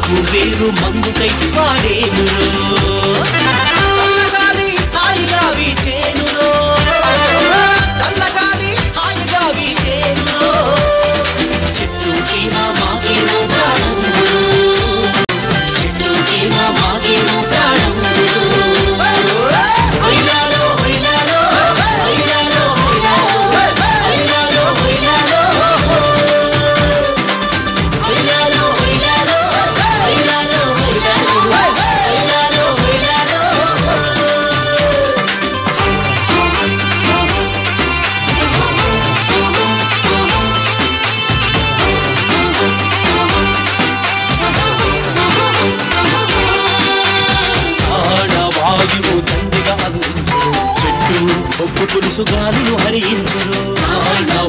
ఆకు వేరు మందుకై వాడేనురో చల్లగాలి హాయిగా వీచేనురో చల్లగాలి హాయిగా వీచేనురో చెట్టు చీమ మాకేమో ప్రాణం చెట్టు చీమ మాకేమో ప్రాణం పులుసు గాలులు హరించును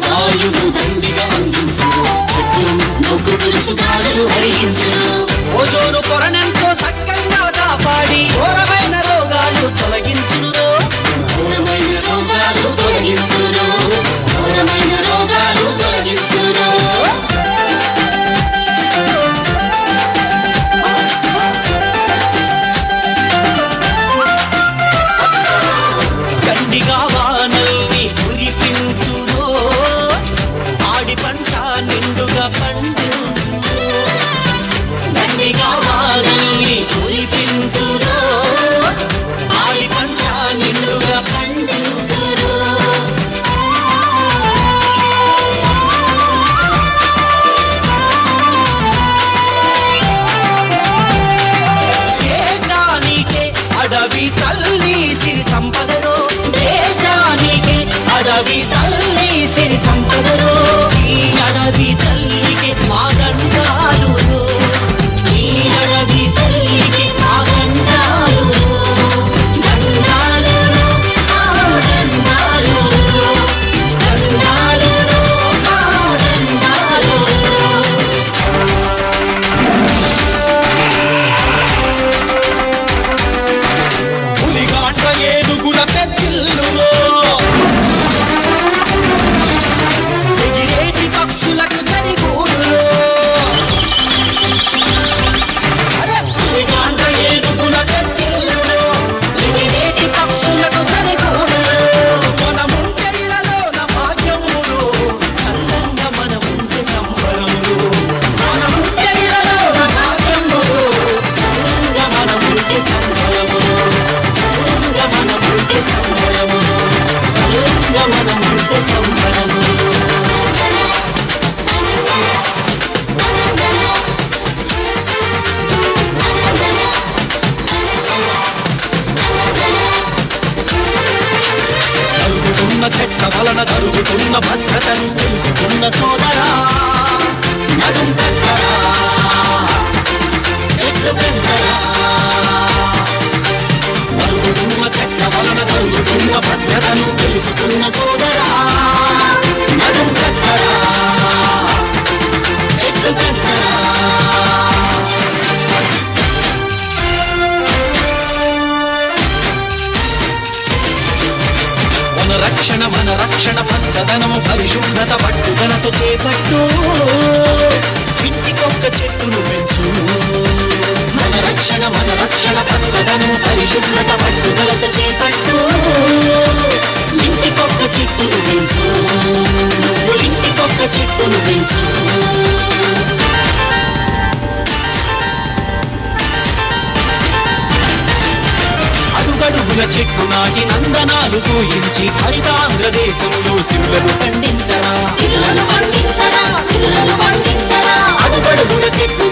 వాయువు దండిగా అందించును చెట్టు మొగ్గు పులుసు గాలులు హరించును ఓజోను పొరనెంతో సక్కంగా కాపాడి ఘోరమైన రోగాలు తొలగించును ఘోరమైన రోగాలు తొలగించును ఘోరమైన రోగాలు తొలగించును గండిగా వానల్ని కురిపించును ఆడి పంట నిండుగా పండించును గండిగా వానల్ని కురిపించును ఆడి పంట నిండుగా పండించును దేశానికే అడవి తల్లి సిరి సంపదలో దేశానికే అడవి తల్లి సిరి సంపదలో ఈ అడవి తల్లికి మా దండాలు ఈ అడవి తల్లికి మా దండాలు దండాలు దండాలు దండాలు దండాలు పులిగాండ్ర ఏనుగుల పెద్దిల్లురో ఎగిరేటి పక్షులకు సరిగూడురో పులిగాండ్ర ఏనుగుల పెద్దిల్లురో ఎగిరేటి పక్షులకు సరిగూడురో మనముంటే ఇలలోన భాగ్యములు చల్లంగా మనముంటే సంబరములు మనముంటే ఇలలోన భాగ్యములు చల్లంగా మనముంటే సంబరములు చల్లంగా మనముంటే సంబరములు చల్లంగా మనముంటే సంబరములు తరుగుతున్న చెట్ల వలన తరుగుతున్న భద్రతను తెలుసుకున్న సోదరా నడుం కట్టరా చెట్లు పెంచరా తరుగుతున్న చెట్ల వలన తరుగుతున్న భద్రతను తెలుసుకున్న సోదరా నడుం కట్టరా చెట్లు పెంచరా మన రక్షణ పచ్చదనము పరిశుభ్రత పట్టుదలతో చేపట్టు ఇంటికొక్క చెట్టును పెంచు మన రక్షణ పచ్చదనము పరిశుభ్రత పట్టుదలతో చేపట్టు ఇంటికొక్క చెట్టును పెంచు నువ్వు ఇంటికొక్క చెట్టును పెంచు అడుగడుగుల చెట్టు నాటి నందనాలు పూయించి హరితాంధ్రదేశంలో సిరులను పండించరా అడుగడుగుల చెట్టు